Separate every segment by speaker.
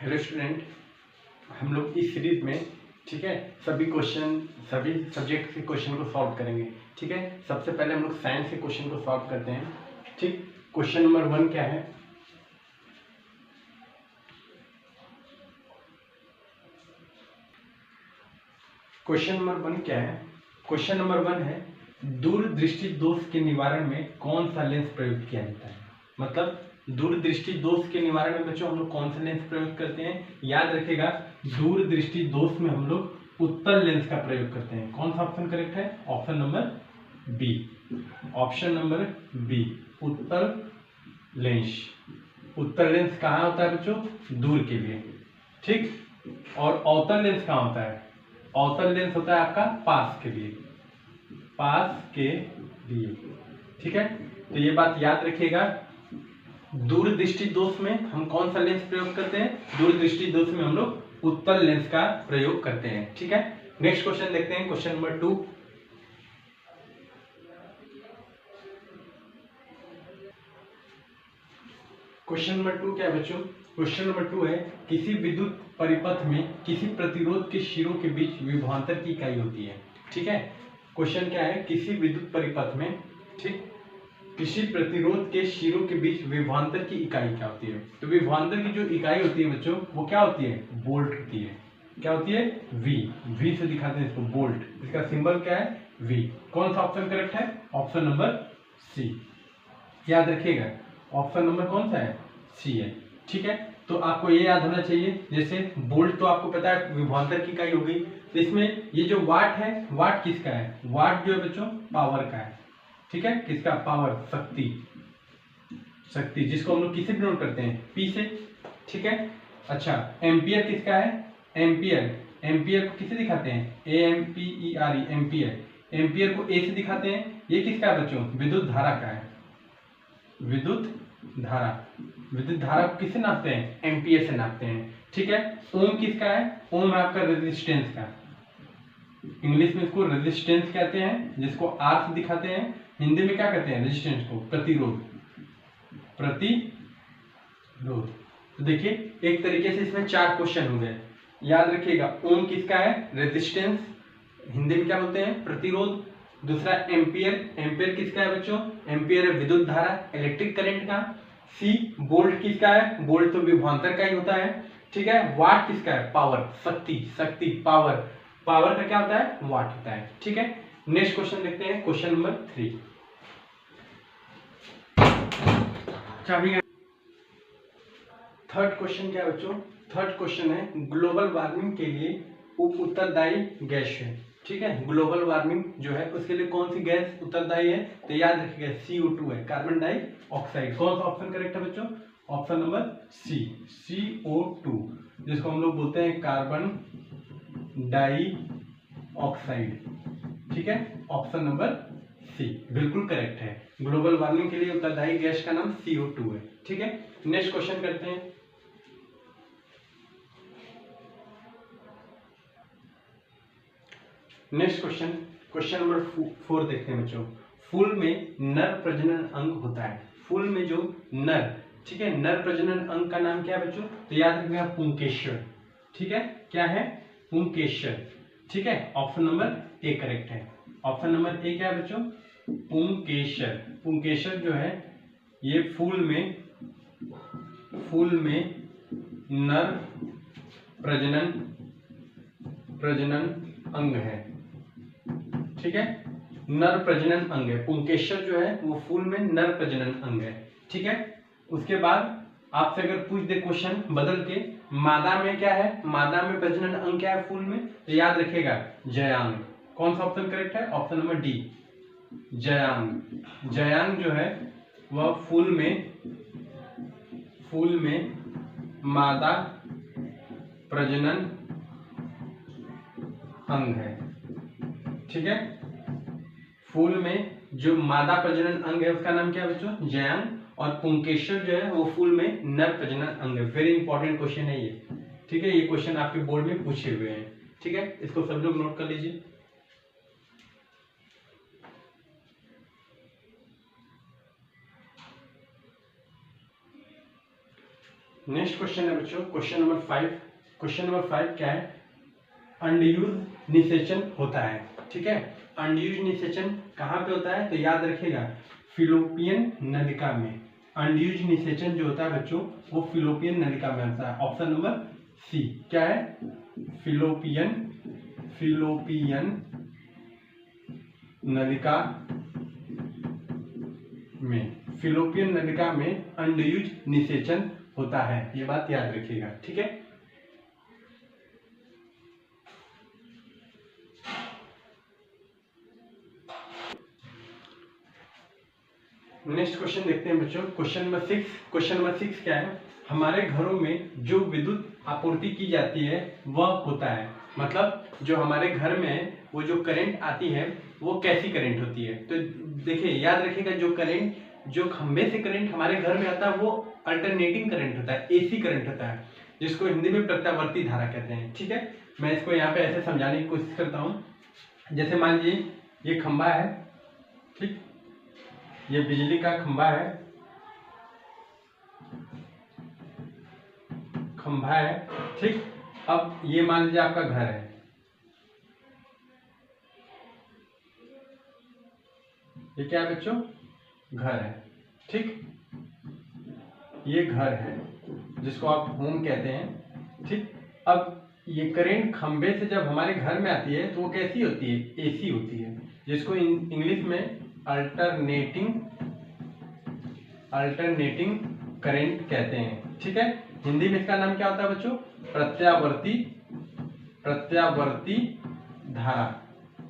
Speaker 1: Hello student, हम लोग इस सीरीज में ठीक है सभी सब्जेक्ट के क्वेश्चन को सॉल्व करेंगे। ठीक है, सबसे पहले हम लोग साइंस के क्वेश्चन को सॉल्व करते हैं। ठीक, क्वेश्चन नंबर 1 क्या है? क्वेश्चन नंबर 1 क्या है? क्वेश्चन नंबर 1 है, दूरदृष्टि दोष के निवारण में कौन सा लेंस प्रयोग किया जाता है। मतलब दूरदृष्टि दोष के निवारण में बच्चों हम लोग कौन सा लेंस प्रयोग करते हैं? याद रखिएगा, दूरदृष्टि दोष में हम लोग उत्तल लेंस का प्रयोग करते हैं। कौन सा ऑप्शन करेक्ट है? Option number B. Option number B, उत्तल लेंस। उत्तल लेंस कहाँ होता है बच्चों? दूर के लिए। ठीक, और अवतल लेंस कहाँ होता है? अवतल लेंस होता है आपका पास के लिए, पास के लिए। ठीक है, तो ये बात याद रखिएगा। दूरदृष्टि दोष में हम कौन सा लेंस प्रयोग करते हैं? दूरदृष्टि दोष में हम लोग उत्तल लेंस का प्रयोग करते हैं। ठीक है, नेक्स्ट क्वेश्चन देखते हैं, क्वेश्चन नंबर 2। क्वेश्चन नंबर 2 क्या है बच्चों? क्वेश्चन नंबर 2 है, किसी विद्युत परिपथ में किसी प्रतिरोध के शिरों के बीच विभवांतर की इकाई होती है। ठीक है, क्वेश्चन क्या है? किसी विद्युत परिपथ में, ठीक, किसी प्रतिरोध के शिरों के बीच विभवांतर की इकाई क्या होती है? तो विभवांतर की जो इकाई होती है बच्चों, वो क्या होती है? वोल्ट होती है। क्या होती है? वी। वी से दिखाते हैं इसको, वोल्ट। इसका सिंबल क्या है? वी। कौन सा ऑप्शन करेक्ट है? Option number C. याद रखिएगा, ऑप्शन नंबर कौन सा है? सी है। ठीक है, तो आपको ये याद होना चाहिए, जैसे वोल्ट तो आपको पता है विभवांतर की इकाई होगी, तो इसमें ये जो वाट है, वाट किसका है? वाट जो है बच्चों पावर का है। ठीक है, किसका? पावर, शक्ति। शक्ति जिसको हम लोग किससे डिनोट करते हैं? पी से। ठीक है, अच्छा, एम्पियर किसका है? एम्पियर। एम्पियर को किससे दिखाते हैं? AMPERE, ampere. एम्पियर को ए से दिखाते हैं। ये किसका है बच्चों? विद्युत धारा का है। विद्युत धारा। विद्युत धारा को किससे नापते हैं? एम्पियर से नापते हैं। ठीक है, ओम किसका है? ओम है आपका रेजिस्टेंस का। इंग्लिश में इसको रेजिस्टेंस कहते हैं, जिसको आर से दिखाते हैं। हिंदी में क्या कहते हैं? रेजिस्टेंस को प्रतिरोध। प्रतिरोध। तो देखिए, एक तरीके से इसमें 4 क्वेश्चन हो गए। याद रखिएगा, ओम किसका है? रेजिस्टेंस। हिंदी में क्या बोलते हैं? प्रतिरोध। दूसरा एम्पियर। एम्पियर किसका है बच्चों? एम्पियर है विद्युत धारा, इलेक्ट्रिक करंट का। सी, वोल्ट किसका है? वोल्ट तो विभवांतर का ही होता है। ठीक है, वाट किसका है? पावर, शक्ति। शक्ति, पावर। पावर का क्या होता है? वाट होता है। ठीक है, नेक्स्ट क्वेश्चन देखते हैं, क्वेश्चन नंबर 3। थर्ड क्वेश्चन क्या है बच्चों? थर्ड क्वेश्चन है, ग्लोबल वार्मिंग के लिए उप उत्तरदायी गैस है। ठीक है, ग्लोबल वार्मिंग जो है उसके लिए कौन सी गैस उत्तरदायी है? तो याद रखिएगा, CO2 है, कार्बन डाइऑक्साइड। कौन सा ऑप्शन करेक्ट है बच्चों? ऑप्शन नंबर सी, CO2, जिसको हम लोग बोलते हैं कार्बन डाइऑक्साइड। ठीक है, ऑप्शन नंबर सी बिल्कुल करेक्ट है। ग्लोबल वार्मिंग के लिए उत्तरदायी गैस का नाम CO2 है। ठीक है, नेक्स्ट क्वेश्चन करते हैं। नेक्स्ट क्वेश्चन, क्वेश्चन नंबर 4 देखते हैं बच्चों। फूल में नर प्रजनन अंग होता है। फूल में जो नर, ठीक है, नर प्रजनन अंग का नाम क्या है बच्चों? तो याद रखिएगा, पुंकेसर। ठीक है, क्या है? पुंकेसर। ठीक है, ऑप्शन नंबर ए करेक्ट है। ऑप्शन नंबर ए क्या है बच्चों? पुंकेसर। पुंकेसर जो है ये फूल में नर प्रजनन अंग है। ठीक है, नर प्रजनन अंग है। पुंकेसर जो है वो फूल में नर प्रजनन अंग है। ठीक है, उसके बाद आपसे अगर पूछ दे क्वेश्चन बदल के, मादा में क्या है? मादा में प्रजनन अंग क्या है फूल में? तो याद रखिएगा, जयांग। कौन सा ऑप्शन करेक्ट है? Option number D, Jayang. Jayang जो है वह फूल में मादा प्रजनन अंग है। ठीक है, फूल में जो मादा प्रजनन अंग है उसका नाम क्या है बच्चों? जयांग। और पुंकेसर जो है वो फूल में नर प्रजनन अंग है। वेरी इंपॉर्टेंट क्वेश्चन है ये। ठीक है, ये क्वेश्चन आपके बोर्ड में पूछे हुए हैं। ठीक है, इसको सब लोग नोट कर लीजिए। नेक्स्ट क्वेश्चन है बच्चों, क्वेश्चन नंबर 5। क्वेश्चन नंबर 5 क्या है? अनड्यूज निषेचन होता है। ठीक है, अनड्यूज निषेचन कहाँ पे होता है? तो याद रखिएगा, फिलोपियन नलिका में। अनड्यूज निषेचन जो होता है बच्चों, वो फिलोपियन नलिका में होता है। ऑप्शन नंबर सी क्या है? फिलोपियन नलिका में, फिलोपियन नलिका में अनड्यूज निषेचन होता है। ये बात याद रखिएगा। ठीक है, नेक्स्ट क्वेश्चन देखते हैं बच्चों, क्वेश्चन नंबर 6। क्वेश्चन नंबर 6 क्या है? हमारे घरों में जो विद्युत आपूर्ति की जाती है वह होता है, मतलब जो हमारे घर में है वो जो करंट आती है वो कैसी करंट होती है? तो देखिए, याद रखिएगा, जो करंट, जो खंबे से करंट हमारे घर में आता है वो अल्टरनेटिंग करंट होता है, एसी करंट होता है, जिसको हिंदी में प्रत्यावर्ती धारा कहते हैं। ठीक है, मैं इसको यहाँ पे ऐसे समझाने की कोशिश करता हूँ। जैसे मान लीजिए ये खंबा है, ठीक, ये बिजली का खंबा है, ठीक। अब ये मान लीजिए आपका घर है, ये क्या है बच्चों? घर है, ठीक। ये घर है जिसको आप होम कहते हैं, ठीक। अब ये करंट खंबे से जब हमारे घर में आती है तो वो कैसी होती है? एसी होती है, जिसको इंग्लिश में अल्टरनेटिंग करंट कहते हैं। ठीक है, हिंदी में इसका नाम क्या होता है बच्चों? प्रत्यावर्ती धारा।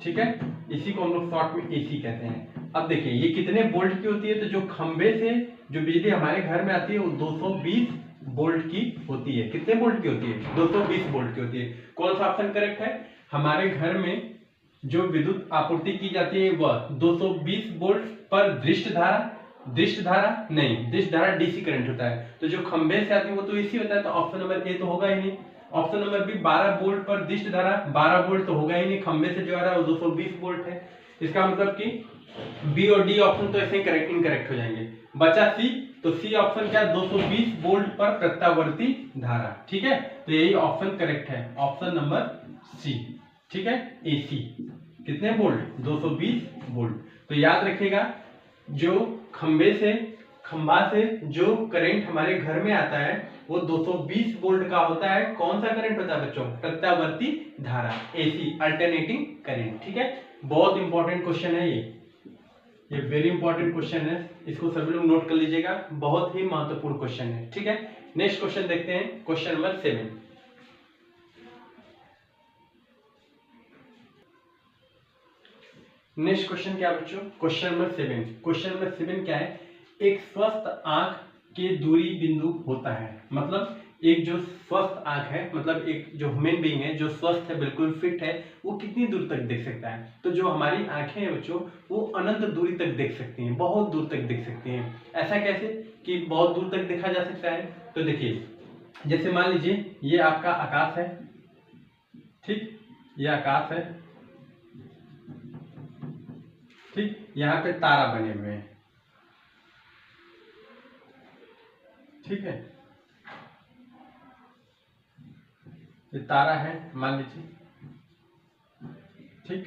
Speaker 1: ठीक है, इसी को हम लोग शॉर्ट में एसी कहते हैं। अब देखिए ये कितने वोल्ट की होती है? तो जो खंबे से जो बिजली हमारे घर में आती है वो 220 वोल्ट की होती है। कितने वोल्ट की होती है? 220 वोल्ट की होती है। कौन सा ऑप्शन करेक्ट है? हमारे घर में जो विद्युत आपूर्ति की जाती है वह 220 वोल्ट पर दृष्ट धारा नहीं, दृष्ट धारा डीसी करंट होता है। तो जो खंबे से आती है वो तो एसी होता है, तो ऑप्शन नंबर ए तो होगा ही नहीं। ऑप्शन नंबर बी 12 वोल्ट पर दृष्ट धारा, 12 वोल्ट तो होगा ही नहीं, खंबे से जो आ रहा है वो 220 वोल्ट है। इसका मतलब कि बी और डी ऑप्शन तो ऐसे ही इनकरेक्ट हो जाएंगे। बचा सी, तो सी ऑप्शन क्या है? 220 वोल्ट पर प्रत्यावर्ती धारा। ठीक है, तो यही ऑप्शन करेक्ट है, ऑप्शन नंबर सी। ठीक है, एसी कितने वोल्ट? 220 वोल्ट। तो याद रखिएगा, जो खंबा से जो करंट हमारे घर में आता है वो 220 वोल्ट का होता है। कौन सा करंट होता है बच्चों? प्रत्यावर्ती धारा, एसी, अल्टरनेटिंग करंट। ठीक है, बहुत इंपॉर्टेंट क्वेश्चन है ये वेरी इंपॉर्टेंट क्वेश्चन है, इसको सभी लोग नोट कर लीजिएगा, बहुत ही महत्वपूर्ण क्वेश्चन है। ठीक है, नेक्स्ट क्वेश्चन देखते हैं, क्वेश्चन नंबर 7। नेक्स्ट क्वेश्चन क्या बच्चों? Question number 7। क्वेश्चन नंबर 7 क्या है? एक स्वस्थ आंख के दूरी बिंदु होता है, मतलब एक जो स्वस्थ आंख है, मतलब एक जो ह्यूमन बीइंग है जो स्वस्थ है, बिल्कुल फिट है, वो कितनी दूर तक देख सकता है? तो जो हमारी आंखें हैं बच्चों वो अनंत दूरी तक देख सकती हैं, बहुत दूर तक देख सकती हैं। ऐसा कैसे कि बहुत दूर तक देखा जा सकता है? तो देखिए, जैसे मान लीजिए ये आपका आकाश है, ठीक, ये आकाश है, ठीक, यहाँ पे तारा बने हुए हैं, ठीक है, ये तारा है मान लीजिए, ठीक।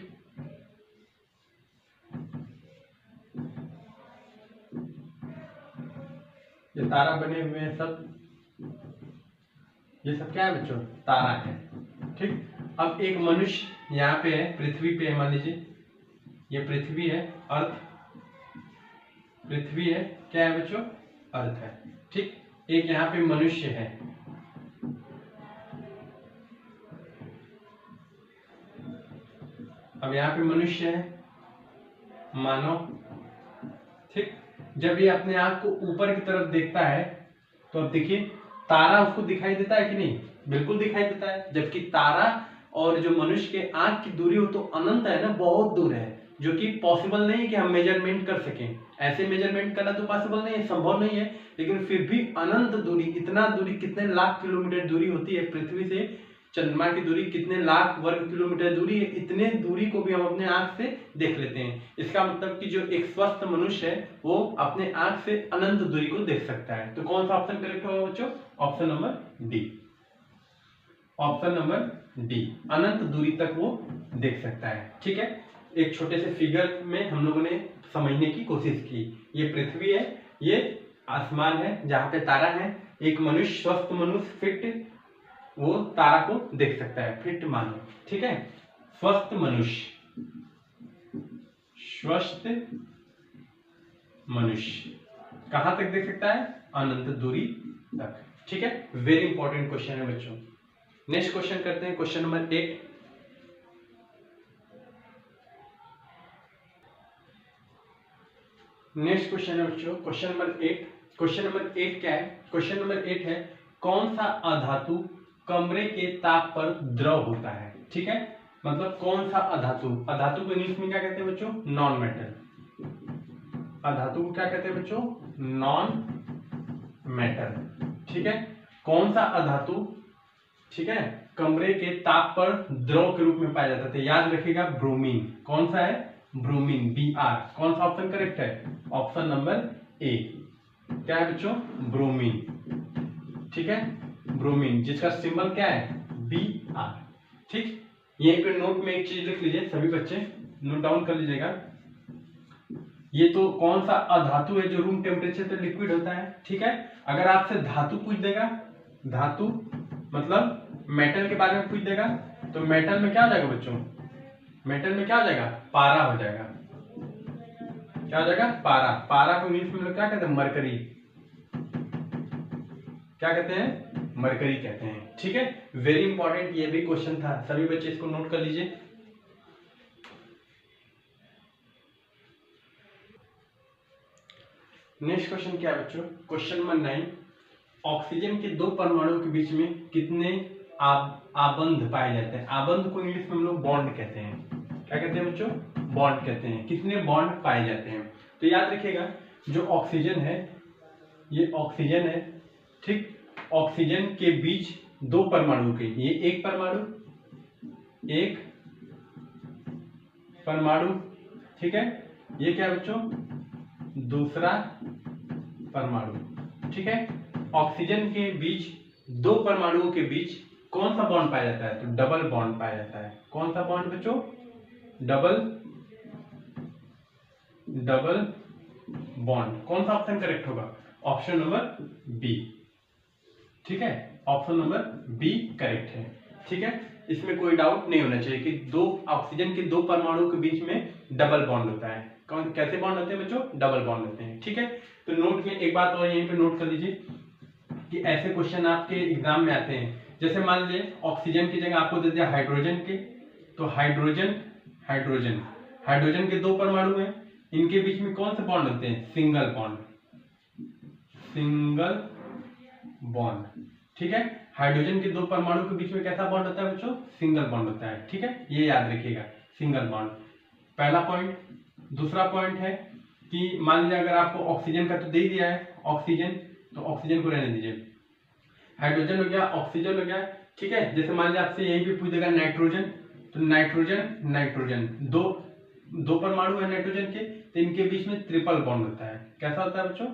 Speaker 1: ये तारा बने हुए हैं सब, ये सब क्या है बच्चों? तारा है, ठीक। अब एक मनुष्य यहाँ पे है, पृथ्वी पे है, मान लीजिए ये पृथ्वी है, अर्थ, पृथ्वी है, क्या है बच्चों? अर्थ है, ठीक। एक यहाँ पे मनुष्य है, अब यहाँ पे मनुष्य है, मानव, ठीक। जब ये अपने आंख को ऊपर की तरफ देखता है तो अब देखिए तारा उसको दिखाई देता है कि नहीं? बिल्कुल दिखाई देता है। जबकि तारा और जो मनुष्य के आंख की दूरी हो तो अनंत है ना, बहुत दूर है, जो कि पॉसिबल नहीं है कि हम मेजरमेंट कर सकें। ऐसे मेजरमेंट करना तो पॉसिबल नहीं है, संभव नहीं है, लेकिन फिर भी अनंत दूरी, इतना दूरी, कितने लाख किलोमीटर दूरी होती है पृथ्वी से चंद्रमा की दूरी कितने लाख वर्ग किलोमीटर दूरी है, इतने दूरी को भी हम अपने आंख से देख लेते हैं। इसका मतलब कि जो एक स्वस्थ मनुष्य है वो अपने आंख से अनंत दूरी को देख सकता है। तो कौन सा ऑप्शन करेक्ट होगा बच्चों? Option number D. Option number D, अनंत दूरी तक वो देख सकता है। ठीक है, एक छोटे से फिगर में हम लोगों ने समझने की कोशिश की। ये पृथ्वी है, ये आसमान है जहाँ पे तारा है। एक मनुष्य, स्वस्थ मनुष्य, फिट, वो तारा को देख सकता है, फिट मानो। ठीक है, स्वस्थ मनुष्य, स्वस्थ मनुष्य कहां तक देख सकता है? अनंत दूरी तक। ठीक है, वेरी इंपॉर्टेंट क्वेश्चन है बच्चों। नेक्स्ट क्वेश्चन करते हैं, क्वेश्चन नंबर 8। नेक्स्ट क्वेश्चन है बच्चों, क्वेश्चन नंबर 8। क्वेश्चन नंबर 8 क्या है? क्वेश्चन नंबर 8 है, कौन सा अधातु कमरे के ताप पर द्रव होता है? ठीक है, मतलब कौन सा अधातु, अधातु को इंग्लिश में क्या कहते हैं बच्चों? Non metal. अधातु को क्या कहते हैं बच्चों? Non metal. ठीक है, कौन सा अधातु, ठीक है, कमरे के ताप पर द्रव के रूप में पाया जाता है? तो याद रखिएगा ब्रोमीन। कौन सा है? Bromine, Br। कौन सा ऑप्शन करेक्ट है? Option number A. क्या है बच्चों? ब्रोमीन। ठीक है, ब्रोमीन, जिसका सिंबल क्या है? Br। ठीक, यहीं पे नोट में एक चीज लिख लीजिए, सभी बच्चे नोट डाउन कर लीजिएगा। ये तो कौन सा अधातु है जो रूम टेम्परेचर पे लिक्विड होता है? ठीक है, अगर आपसे धातु पूछ देगा, धातु मतलब मेटल के बारे में पूछ देगा, तो मेटल में क्या हो जाएगा बच्चों? मेटल में क्या हो जाएगा? पारा हो जाएगा। क्या हो जाएगा? पारा। पारा को इंग्लिश में लोग क्या कहते हैं? मरकरी। क्या कहते हैं? मरकरी कहते हैं। ठीक है, वेरी इंपॉर्टेंट ये भी क्वेश्चन था, सभी बच्चे इसको नोट कर लीजिए। नेक्स्ट क्वेश्चन क्या है बच्चों? Question number 9। ऑक्सीजन के दो परमाणुओं के बीच में कितने आबंध पाए जाते हैं? आबंध को इंग्लिश में हम लोग बॉन्ड कहते हैं। क्या कहते हैं बच्चों? बॉन्ड कहते हैं। कितने बॉन्ड पाए जाते हैं? तो याद रखिएगा, जो ऑक्सीजन है, ये ऑक्सीजन है। ठीक, ऑक्सीजन के बीच दो परमाणु के, ये एक परमाणु, ठीक है, ये क्या है बच्चों? दूसरा परमाणु। ठीक है, ऑक्सीजन के बीच दो परमाणुओं के बीच कौन सा बॉन्ड पाया जाता है? तो डबल बॉन्ड पाया जाता है। कौन सा बॉन्ड बच्चों? Double bond. कौन सा ऑप्शन करेक्ट होगा? Option number B. ठीक है, ऑप्शन नंबर बी करेक्ट है। ठीक है, इसमें कोई डाउट नहीं होना चाहिए कि दो ऑक्सीजन के दो परमाणुओं के बीच में डबल बॉन्ड होता है। कौन कैसे बॉन्ड होते हैं बच्चों? डबल बॉन्ड होते हैं। ठीक है, तो नोट में एक बात और यहीं पे नोट कर लीजिए कि ऐसे क्वेश्चन आपके एग्जाम में आते हैं। जैसे मान लीजिए ऑक्सीजन की जगह आपको दे दिया हाइड्रोजन के, तो हाइड्रोजन के दो परमाणु हैं, इनके बीच में कौन से बॉन्ड होते हैं? Single bond. ठीक है, हाइड्रोजन के दो परमाणु के बीच में कैसा बॉन्ड होता है बच्चों? सिंगल बॉन्ड होता है। ठीक है, ये याद रखिएगा, सिंगल बॉन्ड, पहला पॉइंट। दूसरा पॉइंट है कि मान लीजिए अगर आपको ऑक्सीजन का तो दे दिया है ऑक्सीजन, तो ऑक्सीजन को रहने दीजिए। हाइड्रोजन हो गया, ऑक्सीजन हो गया। ठीक है, जैसे मान लीजिए आपसे यही भी पूछ देगा नाइट्रोजन, तो नाइट्रोजन दो परमाणु है नाइट्रोजन के, तो इनके बीच में ट्रिपल बॉन्ड होता है। कैसा होता है बच्चों?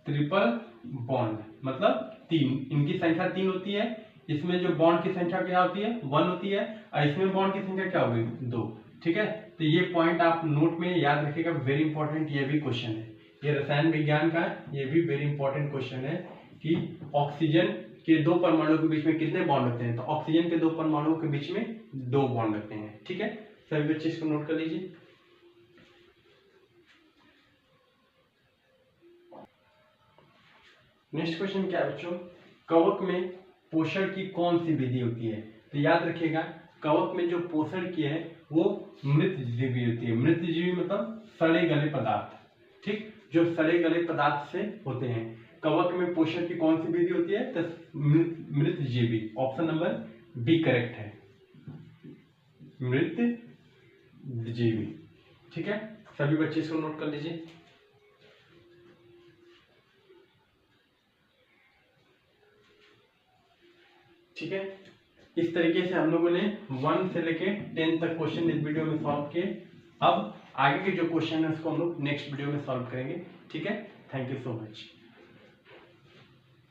Speaker 1: ट्रिपल बॉन्ड, मतलब तीन, इनकी संख्या 3 होती है। इसमें जो बॉन्ड की संख्या क्या होती है? 1 होती है, और इसमें बॉन्ड की संख्या क्या होगी? 2। ठीक है, तो ये पॉइंट आप नोट में याद रखिएगा, वेरी इंपॉर्टेंट ये भी क्वेश्चन है। ये रसायन विज्ञान का ये भी वेरी इंपॉर्टेंट क्वेश्चन है कि ऑक्सीजन के दो परमाणुओं के बीच में कितने बॉन्ड होते हैं? तो ऑक्सीजन के दो परमाणुओं के बीच में 2 बॉन्ड होते हैं। ठीक है, सभी बच्चे इसको नोट कर लीजिए। नेक्स्ट क्वेश्चन क्या है बच्चों? कवक में पोषण की कौन सी विधि होती है? तो याद रखिएगा, कवक में जो पोषण की है वो मृत जीवी होती है। मृत जीवी मतलब सड़े गले पदार्थ। ठीक, जो सड़े गले पदार्थ से होते हैं। कवक में पोषण की कौन सी विधि होती है? तो मृत जीवी। ऑप्शन नंबर बी करेक्ट है, मृत जीवी। ठीक है, सभी बच्चे इसको नोट कर लीजिए। ठीक है। इस तरीके से हम लोगों ने 1 से लेके 10 तक क्वेश्चन इस वीडियो में सॉल्व किए। अब आगे के जो क्वेश्चन है उसको हम लोग नेक्स्ट वीडियो में सॉल्व करेंगे, ठीक है। Thank you so much.